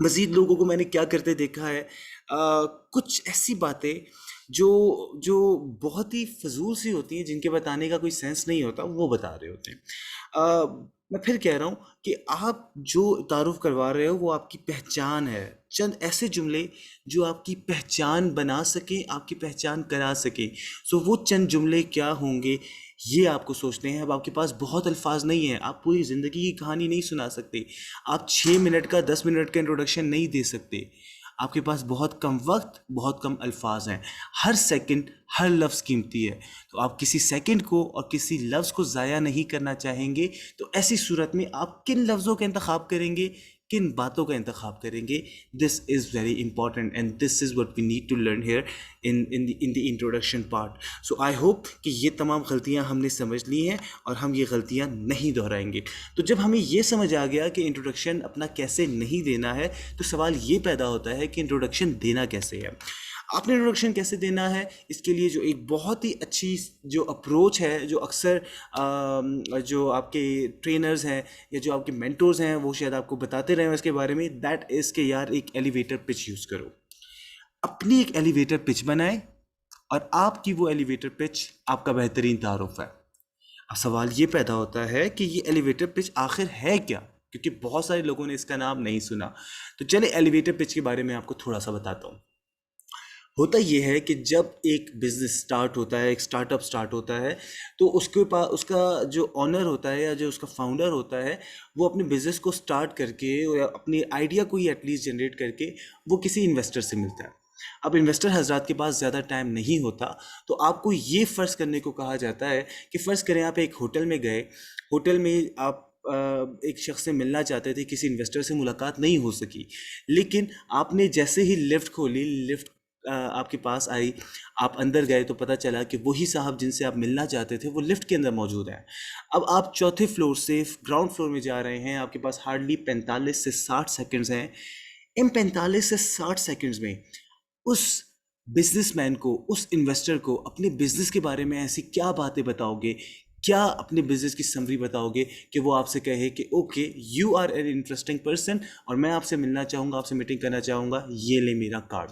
مزید لوگوں کو میں نے کیا کرتے دیکھا ہے، کچھ ایسی باتیں جو جو بہت ہی فضول سی ہوتی ہیں، جن کے بتانے کا کوئی سینس نہیں ہوتا، وہ بتا رہے ہوتے ہیں۔ آ، میں پھر کہہ رہا ہوں کہ آپ جو تعارف کروا رہے ہو وہ آپ کی پہچان ہے، چند ایسے جملے جو آپ کی پہچان بنا سکیں، آپ کی پہچان کرا سکیں۔ سو وہ چند جملے کیا ہوں گے، یہ آپ کو سوچنے ہیں۔ اب آپ کے پاس بہت الفاظ نہیں ہیں، آپ پوری زندگی کی کہانی نہیں سنا سکتے، آپ 6 منٹ کا 10 منٹ کا انٹروڈکشن نہیں دے سکتے، آپ کے پاس بہت کم وقت، بہت کم الفاظ ہیں، ہر سیکنڈ، ہر لفظ قیمتی ہے۔ تو آپ کسی سیکنڈ کو اور کسی لفظ کو ضائع نہیں کرنا چاہیں گے، تو ایسی صورت میں آپ کن لفظوں کا انتخاب کریں گے، کن باتوں کا انتخاب کریں گے؟ This is very important and this is what we need to learn here in the introduction part. So I hope کہ یہ تمام غلطیاں ہم نے سمجھ لی ہیں اور ہم یہ غلطیاں نہیں دہرائیں گے۔ تو جب ہمیں یہ سمجھ آ گیا کہ انٹروڈکشن اپنا کیسے نہیں دینا ہے، تو سوال یہ پیدا ہوتا ہے کہ انٹروڈکشن دینا کیسے ہے۔ آپ نے انٹروڈکشن کیسے دینا ہے، اس کے لیے جو ایک بہت ہی اچھی جو اپروچ ہے، جو اکثر جو آپ کے ٹرینرز ہیں یا جو آپ کے مینٹورز ہیں وہ شاید آپ کو بتاتے رہے ہیں اس کے بارے میں، دیٹ از کہ یار ایک ایلیویٹر پچ یوز کرو، اپنی ایک ایلیویٹر پچ بنائیں، اور آپ کی وہ ایلیویٹر پچ آپ کا بہترین تعارف ہے۔ اب سوال یہ پیدا ہوتا ہے کہ یہ ایلیویٹر پچ آخر ہے کیا، کیونکہ بہت سارے لوگوں نے اس کا نام نہیں سنا۔ تو چلے ایلیویٹر پچ کے بارے میں آپ کو تھوڑا سا بتاتا ہوں۔ ہوتا یہ ہے کہ جب ایک بزنس سٹارٹ ہوتا ہے، ایک سٹارٹ اپ سٹارٹ ہوتا ہے، تو اس کے پاس اس کا جو آنر ہوتا ہے یا جو اس کا فاؤنڈر ہوتا ہے، وہ اپنے بزنس کو سٹارٹ کر کے یا اپنی آئیڈیا کو ہی ایٹ لیسٹ جنریٹ کر کے وہ کسی انویسٹر سے ملتا ہے۔ اب انویسٹر حضرات کے پاس زیادہ ٹائم نہیں ہوتا، تو آپ کو یہ فرض کرنے کو کہا جاتا ہے کہ فرض کریں آپ ایک ہوٹل میں گئے، ہوٹل میں آپ ایک شخص سے ملنا چاہتے تھے، کسی انویسٹر سے ملاقات نہیں ہو سکی، لیکن آپ نے جیسے ہی لفٹ کھولی، لفٹ آپ کے پاس آئی، آپ اندر گئے تو پتہ چلا کہ وہی صاحب جن سے آپ ملنا چاہتے تھے وہ لفٹ کے اندر موجود ہیں۔ اب آپ چوتھے فلور سے گراؤنڈ فلور میں جا رہے ہیں، آپ کے پاس ہارڈلی 45 سے 60 سیکنڈز ہیں۔ ان 45 سے 60 سیکنڈز میں اس بزنس مین کو، اس انویسٹر کو اپنے بزنس کے بارے میں ایسی کیا باتیں بتاؤ گے، کیا اپنے بزنس کی سمری بتاؤ گے کہ وہ آپ سے کہے کہ okay you are an interesting person, اور میں آپ سے ملنا چاہوں گا، آپ سے میٹنگ کرنا چاہوں گا، یہ لے میرا کارڈ۔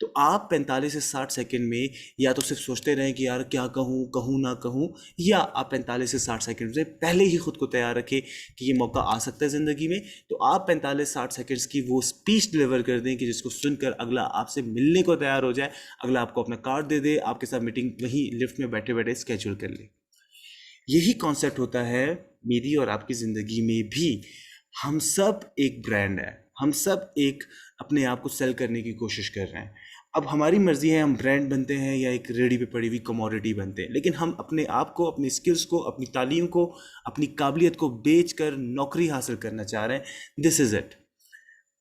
تو آپ 45 سے 60 سیکنڈ میں یا تو صرف سوچتے رہیں کہ یار کیا کہوں، کہوں نہ کہوں، یا آپ 45 سے 60 سیکنڈ سے پہلے ہی خود کو تیار رکھیں کہ یہ موقع آ سکتا ہے زندگی میں، تو آپ 45 سے 60 سیکنڈز کی وہ اسپیچ ڈلیور کر دیں کہ جس کو سن کر اگلا آپ سے ملنے کو تیار ہو جائے، اگلا آپ کو اپنا کارڈ دے دے، آپ کے ساتھ میٹنگ وہیں لفٹ میں بیٹھے بیٹھے اسکیجول کر لے۔ یہی کانسیپٹ ہوتا ہے میری اور آپ کی زندگی میں بھی۔ ہم سب ایک برانڈ ہے، ہم سب ایک اپنے آپ کو سیل کرنے کی کوشش کر رہے ہیں۔ اب ہماری مرضی ہے ہم برانڈ بنتے ہیں یا ایک ریڈی پہ پڑی ہوئی کموڈٹی بنتے ہیں، لیکن ہم اپنے آپ کو، اپنی سکلز کو، اپنی تعلیم کو، اپنی قابلیت کو بیچ کر نوکری حاصل کرنا چاہ رہے ہیں۔ دس از اٹ۔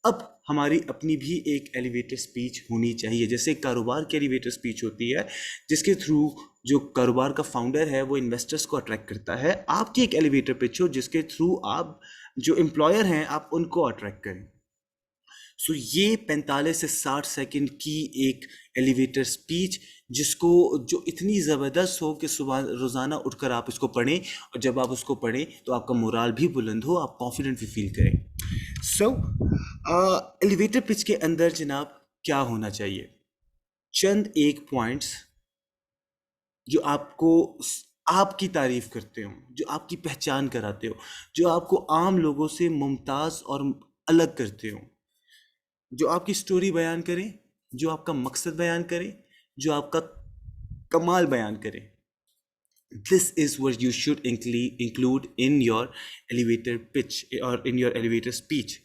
اب ہماری اپنی بھی ایک ایلیویٹر سپیچ ہونی چاہیے، جیسے ایک کاروبار کی ایلیویٹر سپیچ ہوتی ہے جس کے تھرو جو کاروبار کا فاؤنڈر ہے وہ انویسٹرز کو اٹریکٹ کرتا ہے۔ آپ کی ایک ایلیویٹر پچ ہو جس کے تھرو آپ جو امپلائر ہیں آپ ان کو اٹریکٹ کریں۔ سو یہ 45 سے 60 سیکنڈ کی ایک ایلیویٹر سپیچ جس کو جو اتنی زبردست ہو کہ صبح روزانہ اٹھ کر آپ اس کو پڑھیں، اور جب آپ اس کو پڑھیں تو آپ کا مورال بھی بلند ہو، آپ کانفیڈنٹ بھی فیل کریں۔ سو ایلیویٹر پچ کے اندر جناب کیا ہونا چاہیے؟ چند ایک پوائنٹس جو آپ کو آپ کی تعریف کرتے ہوں، جو آپ کی پہچان کراتے ہو، جو آپ کو عام لوگوں سے ممتاز اور الگ کرتے ہوں، جو آپ کی سٹوری بیان کریں، جو آپ کا مقصد بیان کریں، جو آپ کا کمال بیان کریں۔ دس از what you should include in your elevator pitch or in your elevator speech۔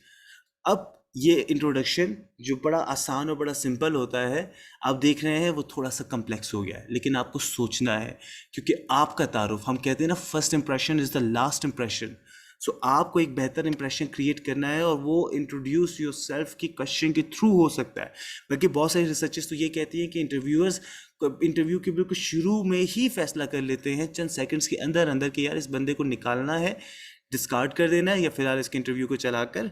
اب یہ انٹروڈکشن جو بڑا آسان اور بڑا سمپل ہوتا ہے، آپ دیکھ رہے ہیں وہ تھوڑا سا کمپلیکس ہو گیا ہے، لیکن آپ کو سوچنا ہے، کیونکہ آپ کا تعارف، ہم کہتے ہیں نا first impression is the last impression. So آپ کو ایک بہتر امپریشن کریٹ کرنا ہے، اور وہ انٹروڈیوس یور سیلف کی کوشچن کے تھرو ہو سکتا ہے۔ بلکہ بہت ساری ریسرچز تو یہ کہتی ہیں کہ انٹرویوئرز انٹرویو کے بالکل شروع میں ہی فیصلہ کر لیتے ہیں چند سیکنڈز کے اندر اندر کہ یار اس بندے کو نکالنا ہے، ڈسکارڈ کر دینا ہے، یا فی الحال اس کے انٹرویو کو چلا کر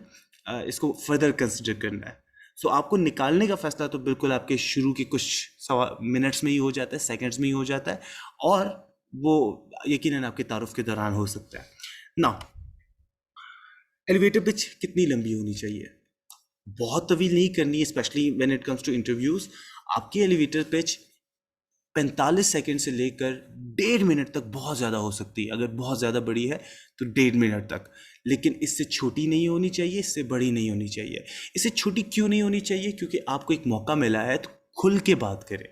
اس کو فردر کنسیڈر کرنا ہے۔ سو آپ کو نکالنے کا فیصلہ تو بالکل آپ کے شروع کی کچھ منٹس میں ہی ہو جاتا ہے، سیکنڈز میں ہی ہو جاتا ہے، اور وہ یقیناً آپ کے تعارف کے دوران ہو سکتا ہے۔ نا ایلیویٹر پچ کتنی لمبی ہونی چاہیے؟ بہت طویل نہیں کرنی ہے، especially when it comes to interviews. آپ کی ایلیویٹر پچ 45 سیکنڈ سے لے کر 1.5 منٹ تک بہت زیادہ ہو سکتی ہے. اگر بہت زیادہ بڑی ہے تو 1.5 منٹ تک، لیکن اس سے چھوٹی نہیں ہونی چاہیے، اس سے بڑی نہیں ہونی چاہیے. اس سے چھوٹی کیوں نہیں ہونی چاہیے؟ کیونکہ آپ کو ایک موقع ملا ہے تو کھل کے بات کریں.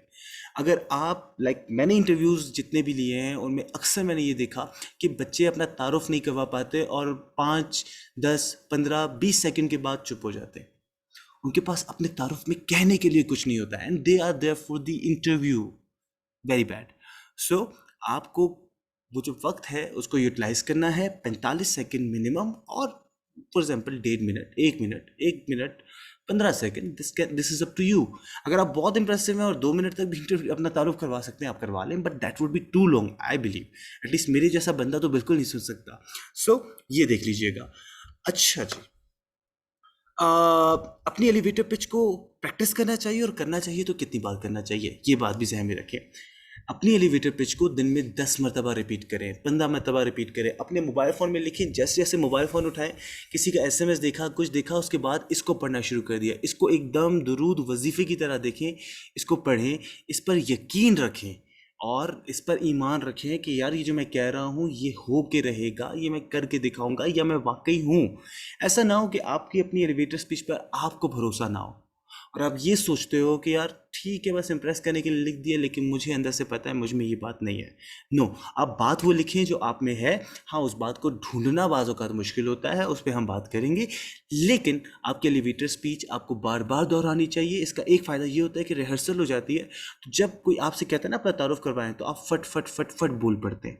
اگر آپ میں نے انٹرویوز جتنے بھی لیے ہیں ان میں اکثر میں نے یہ دیکھا کہ بچے اپنا تعارف نہیں کروا پاتے اور 5 10 15 20 سیکنڈ کے بعد چپ ہو جاتے ہیں. ان کے پاس اپنے تعارف میں کہنے کے لیے کچھ نہیں ہوتا ہے، and they are there for the interview. Very bad. So آپ کو وہ جو وقت ہے اس کو یوٹیلائز کرنا ہے، 45 سیکنڈ منیمم، اور for example 1.5 minute, 1 minute, 1 minute 15 second, this is up to you. اگر آپ بہت امپریسو ہیں اور 2 منٹ تک بھی اپنا تعارف کروا سکتے ہیں آپ کروا لیں، but that would be too long I believe. At least میرے جیسا بندہ تو بالکل نہیں سن سکتا. سو یہ دیکھ لیجیے گا. اچھا جی، اپنی ایلیویٹر پچ کو پریکٹس کرنا چاہیے، اور کرنا چاہیے تو کتنی بار کرنا چاہیے یہ بات بھی ذہن میں رکھیں. اپنی ایلیویٹر پچ کو دن میں 10 مرتبہ ریپیٹ کریں، 15 مرتبہ ریپیٹ کریں. اپنے موبائل فون میں لکھیں، جیسے جیسے موبائل فون اٹھائیں، کسی کا ایس ایم ایس دیکھا، کچھ دیکھا، اس کے بعد اس کو پڑھنا شروع کر دیا. اس کو ایک دم درود وظیفے کی طرح دیکھیں، اس کو پڑھیں، اس پر یقین رکھیں اور اس پر ایمان رکھیں کہ یار یہ جو میں کہہ رہا ہوں یہ ہو کے رہے گا، یہ میں کر کے دکھاؤں گا، یا میں واقعی ہوں. ایسا نہ ہو کہ آپ کی اپنی ایلیویٹر اسپیچ پر آپ کو بھروسہ نہ ہو اور آپ یہ سوچتے ہو کہ یار ٹھیک ہے بس امپریس کرنے کے لیے لکھ دیا، لیکن مجھے اندر سے پتہ ہے مجھ میں یہ بات نہیں ہے. نو، آپ بات وہ لکھیں جو آپ میں ہے. ہاں، اس بات کو ڈھونڈنا بعض اوقات مشکل ہوتا ہے، اس پہ ہم بات کریں گے، لیکن آپ کی ایلیویٹر اسپیچ آپ کو بار بار دہرانی چاہیے. اس کا ایک فائدہ یہ ہوتا ہے کہ ریہرسل ہو جاتی ہے. تو جب کوئی آپ سے کہتا ہے نا اپنا تعارف کروائیں، تو آپ فٹ فٹ فٹ فٹ بول پڑتے ہیں.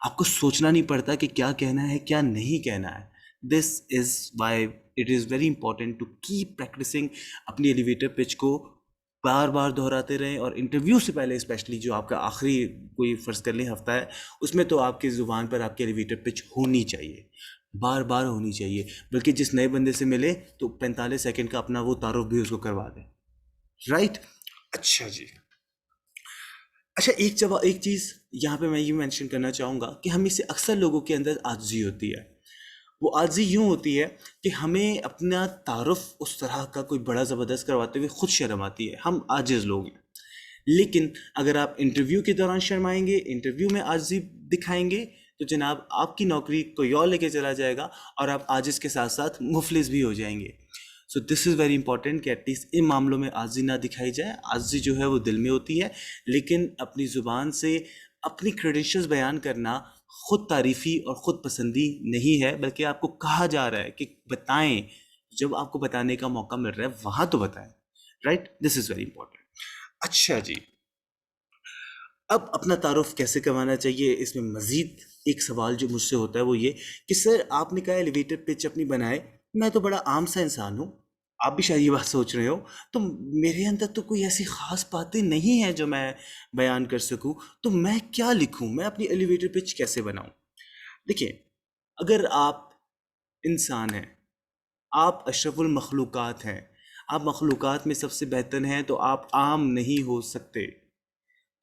آپ کو سوچنا نہیں پڑتا کہ کیا کہنا ہے کیا نہیں کہنا ہے. This is why it is very important to keep practicing. اپنی ایلیویٹر پچ کو بار بار دہراتے رہیں، اور انٹرویو سے پہلے اسپیشلی جو آپ کا آخری کوئی فرض کر لیں ہفتہ ہے، اس میں تو آپ کی زبان پر آپ کی ایلیویٹر پچ ہونی چاہیے، بار بار ہونی چاہیے. بلکہ جس نئے بندے سے ملے تو 45 سیکنڈ کا اپنا وہ تعارف بھی اس کو کروا دیں. رائٹ؟ اچھا جی. اچھا، ایک چیز یہاں پہ میں یہ مینشن کرنا چاہوں گا کہ ہم سے اکثر لوگوں کے اندر عاجزی ہوتی ہے. وہ عاجزی یوں ہوتی ہے کہ ہمیں اپنا تعارف اس طرح کا کوئی بڑا زبردست کرواتے ہوئے خود شرم آتی ہے. ہم عاجز لوگ ہیں. لیکن اگر آپ انٹرویو کے دوران شرمائیں گے، انٹرویو میں عاجزی دکھائیں گے، تو جناب آپ کی نوکری کوئی اور لے کے چلا جائے گا، اور آپ عاجز کے ساتھ ساتھ مفلس بھی ہو جائیں گے. سو دس از ویری امپورٹنٹ کہ ایٹ لیسٹ ان معاملوں میں عاجزی نہ دکھائی جائے. عاجزی جو ہے وہ دل میں ہوتی ہے، لیکن اپنی زبان سے اپنی کریڈینشلز بیان کرنا خود تعریفی اور خود پسندی نہیں ہے، بلکہ آپ کو کہا جا رہا ہے کہ بتائیں. جب آپ کو بتانے کا موقع مل رہا ہے وہاں تو بتائیں. Right? This is very important. اچھا جی، اب اپنا تعارف کیسے کروانا چاہیے، اس میں مزید ایک سوال جو مجھ سے ہوتا ہے وہ یہ کہ سر آپ نے کہا ایلیویٹر پچ اپنی بنائے، میں تو بڑا عام سا انسان ہوں، آپ بھی شاید یہ بات سوچ رہے ہو، تو میرے اندر تو کوئی ایسی خاص باتیں نہیں ہیں جو میں بیان کر سکوں، تو میں کیا لکھوں، میں اپنی ایلیویٹر پچ کیسے بناؤں؟ دیکھیں، اگر آپ انسان ہیں، آپ اشرف المخلوقات ہیں، آپ مخلوقات میں سب سے بہتر ہیں، تو آپ عام نہیں ہو سکتے.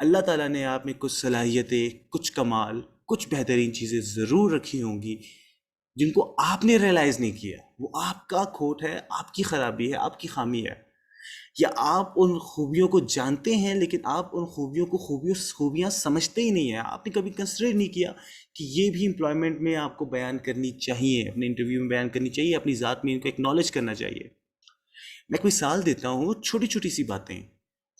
اللہ تعالیٰ نے آپ میں کچھ صلاحیتیں، کچھ کمال، کچھ بہترین چیزیں ضرور رکھی ہوں گی جن کو آپ نے ریئلائز نہیں کیا. وہ آپ کا کھوٹ ہے، آپ کی خرابی ہے، آپ کی خامی ہے. یا آپ ان خوبیوں کو جانتے ہیں لیکن آپ ان خوبیوں کو خوبیاں سمجھتے ہی نہیں ہیں. آپ نے کبھی کنسیڈر نہیں کیا کہ یہ بھی امپلائمنٹ میں آپ کو بیان کرنی چاہیے، اپنے انٹرویو میں بیان کرنی چاہیے، اپنی ذات میں ان کو ایکنالج کرنا چاہیے. میں کوئی مثال دیتا ہوں، چھوٹی چھوٹی سی باتیں.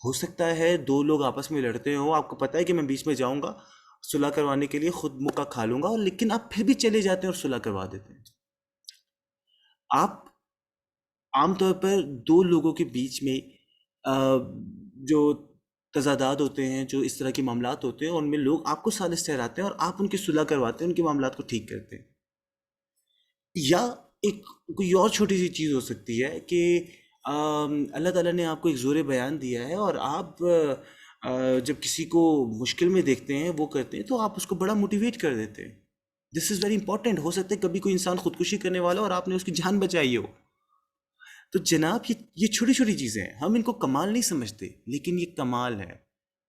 ہو سکتا ہے دو لوگ آپس میں لڑتے ہوں، آپ کو پتہ ہے کہ میں بیچ میں جاؤں گا صلح کروانے کے لیے، خود مکہ کھا لوں گا، لیکن آپ پھر بھی چلے جاتے ہیں اور صلح کروا دیتے ہیں. آپ عام طور پر دو لوگوں کے بیچ میں جو تضادات ہوتے ہیں، جو اس طرح کے معاملات ہوتے ہیں، ان میں لوگ آپ کو ثالث ٹھہراتے ہیں اور آپ ان کی صلح کرواتے ہیں، ان کے معاملات کو ٹھیک کرتے ہیں. یا ایک کوئی اور چھوٹی سی چیز ہو سکتی ہے کہ اللہ تعالیٰ نے آپ کو ایک زور بیان دیا ہے، اور آپ جب کسی کو مشکل میں دیکھتے ہیں، وہ کرتے ہیں، تو آپ اس کو بڑا موٹیویٹ کر دیتے ہیں. دس از ویری امپورٹنٹ. ہو سکتا ہے کبھی کوئی انسان خودکشی کرنے والا اور آپ نے اس کی جان بچائی ہو. تو جناب یہ چھوٹی چھوٹی چیزیں ہیں، ہم ان کو کمال نہیں سمجھتے، لیکن یہ کمال ہے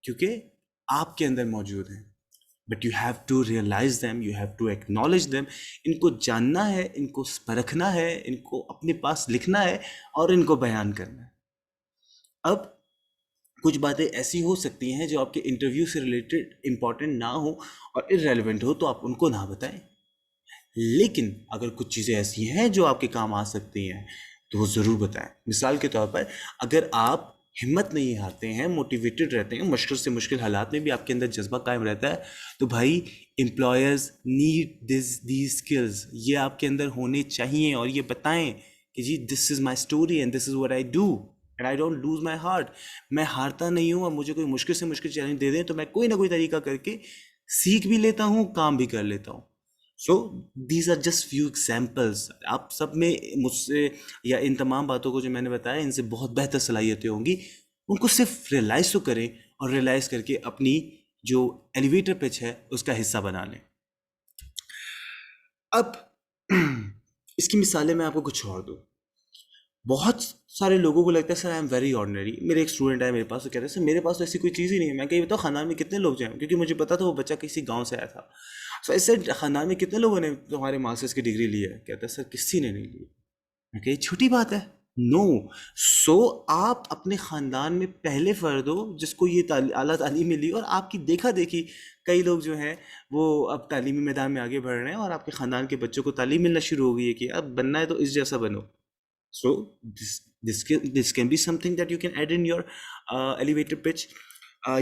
کیونکہ آپ کے اندر موجود ہیں. But you have to realize them, you have to acknowledge them. ان کو جاننا ہے، ان کو پرکھنا ہے، ان کو اپنے پاس لکھنا ہے اور ان کو بیان کرنا ہے. اب کچھ باتیں ایسی ہو سکتی ہیں جو آپ کے انٹرویو سے ریلیٹڈ امپورٹنٹ نہ ہو اور ارریلیونٹ ہو، تو آپ ان کو نہ بتائیں. لیکن اگر کچھ چیزیں ایسی ہیں جو آپ کے کام آ سکتی ہیں تو وہ ضرور بتائیں. مثال کے طور پر اگر آپ ہمت نہیں ہارتے ہیں، موٹیویٹڈ رہتے ہیں، مشکل سے مشکل حالات میں بھی آپ کے اندر جذبہ قائم رہتا ہے، تو بھائی امپلائرز نیڈ دیز اسکلز. یہ آپ کے اندر ہونے چاہیے اور یہ بتائیں کہ جی this is my story and this is what I do and I don't lose my heart. میں ہارتا نہیں ہوں، اور مجھے کوئی مشکل سے مشکل چیلنج دے دیں تو میں کوئی نہ کوئی طریقہ کر کے سیکھ بھی لیتا ہوں، کام بھی کر لیتا ہوں. So these are just few examples. آپ سب میں مجھ سے یا ان تمام باتوں کو جو میں نے بتایا ان سے بہت بہتر صلاحیتیں ہوں گی. ان کو صرف ریئلائز تو کریں اور ریئلائز کر کے اپنی جو ایلیویٹر پچ ہے اس کا حصہ بنا لیں. اب اس کی مثالیں میں آپ کو کچھ اور دوں. بہت سارے لوگوں کو لگتا ہے سر آئی ایم ویری آرڈنری. میرے ایک اسٹوڈنٹ ہے میرے پاس، وہ کہہ رہے ہیں سر میرے پاس تو ایسی کوئی چیز ہی نہیں ہے. میں کہیں بتاؤ خاندان میں کتنے لوگ جائیں، کیونکہ مجھے پتا تھا وہ بچہ کسی گاؤں سے آیا تھا. سو اس سے خاندان میں کتنے لوگوں نے تمہارے ماسٹرس کی ڈگری لی ہے؟ کہتا ہے سر کسی نے نہیں لی. میں کہا یہ چھوٹی بات ہے. نو. سو آپ اپنے خاندان میں پہلے فرد ہو جس کو یہ اعلیٰ تعلیم ملی، اور آپ کی دیکھا دیکھی کئی لوگ جو ہیں وہ اب تعلیمی میدان میں آگے بڑھ رہے ہیں، اور آپ کے خاندان کے بچوں کو تعلیم ملنا شروع ہو گئی ہے کہ اب بننا ہے تو اس جیسا بنو. So this can be something that you can add in your elevator pitch.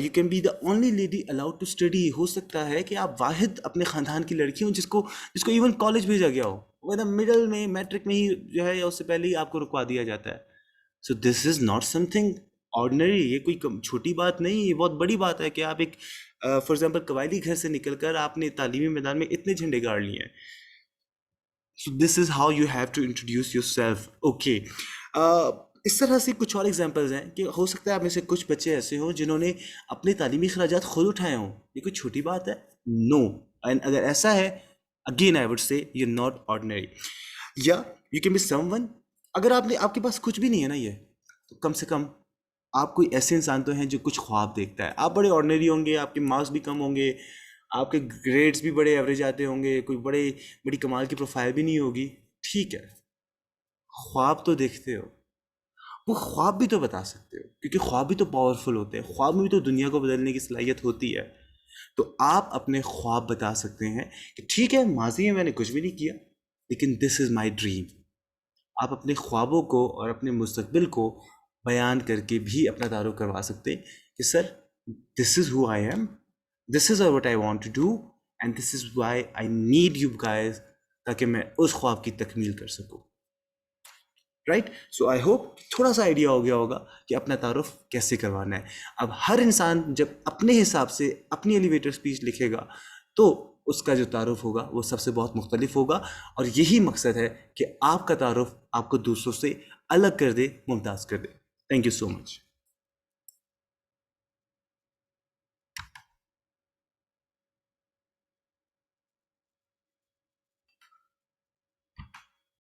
You can be the only lady allowed to study. ہو سکتا ہے کہ آپ واحد اپنے خاندان کی لڑکی ہوں جس کو ایون کالج بھیجا گیا ہو، وہ مڈل میں میٹرک میں ہی جو ہے یا اس سے پہلے ہی آپ کو رکوا دیا جاتا ہے. So this is not something ordinary. یہ کوئی چھوٹی بات نہیں، یہ بہت بڑی بات ہے کہ آپ ایک فار ایگزامپل قبائلی گھر سے نکل کر آپ نے تعلیمی میدان میں اتنے جھنڈے گاڑ لیے ہیں. So this is how you have to introduce yourself. Okay. اس طرح سے کچھ اور ایگزامپلز ہیں کہ ہو سکتا ہے آپ میں سے کچھ بچے ایسے ہوں جنہوں نے اپنے تعلیمی اخراجات خود اٹھائے ہوں. یہ کوئی چھوٹی بات ہے؟ نو. اینڈ اگر ایسا ہے again I would say you not ordinary. یا you can be someone. اگر آپ کے پاس کچھ بھی نہیں ہے نا، یہ تو کم سے کم آپ کوئی ایسے انسان تو ہیں جو کچھ خواب دیکھتا ہے. آپ بڑے آرڈنری ہوں گے، آپ کے مارکس بھی کم ہوں گے، آپ کے گریڈز بھی بڑے ایوریج آتے ہوں گے، کوئی بڑی کمال کی پروفائل بھی نہیں ہوگی. ٹھیک ہے، خواب تو دیکھتے ہو، وہ خواب بھی تو بتا سکتے ہو، کیونکہ خواب بھی تو پاورفل ہوتے ہیں. خواب میں بھی تو دنیا کو بدلنے کی صلاحیت ہوتی ہے. تو آپ اپنے خواب بتا سکتے ہیں کہ ٹھیک ہے ماضی میں نے کچھ بھی نہیں کیا لیکن دس از مائی ڈریم. آپ اپنے خوابوں کو اور اپنے مستقبل کو بیان کر کے بھی اپنا تعارف کروا سکتے ہیں کہ sir this is who I am, this is what I want to do and this is why I need you guys, تاکہ میں اس خواب کی تکمیل کر سکوں. رائٹ. سو آئی ہوپ تھوڑا سا آئیڈیا ہو گیا ہوگا کہ اپنا تعارف کیسے کروانا ہے. اب ہر انسان جب اپنے حساب سے اپنی ایلیویٹر اسپیچ لکھے گا تو اس کا جو تعارف ہوگا وہ سب سے بہت مختلف ہوگا، اور یہی مقصد ہے کہ آپ کا تعارف آپ کو دوسروں سے الگ کر دے، ممتاز کر دے. Thank you so much.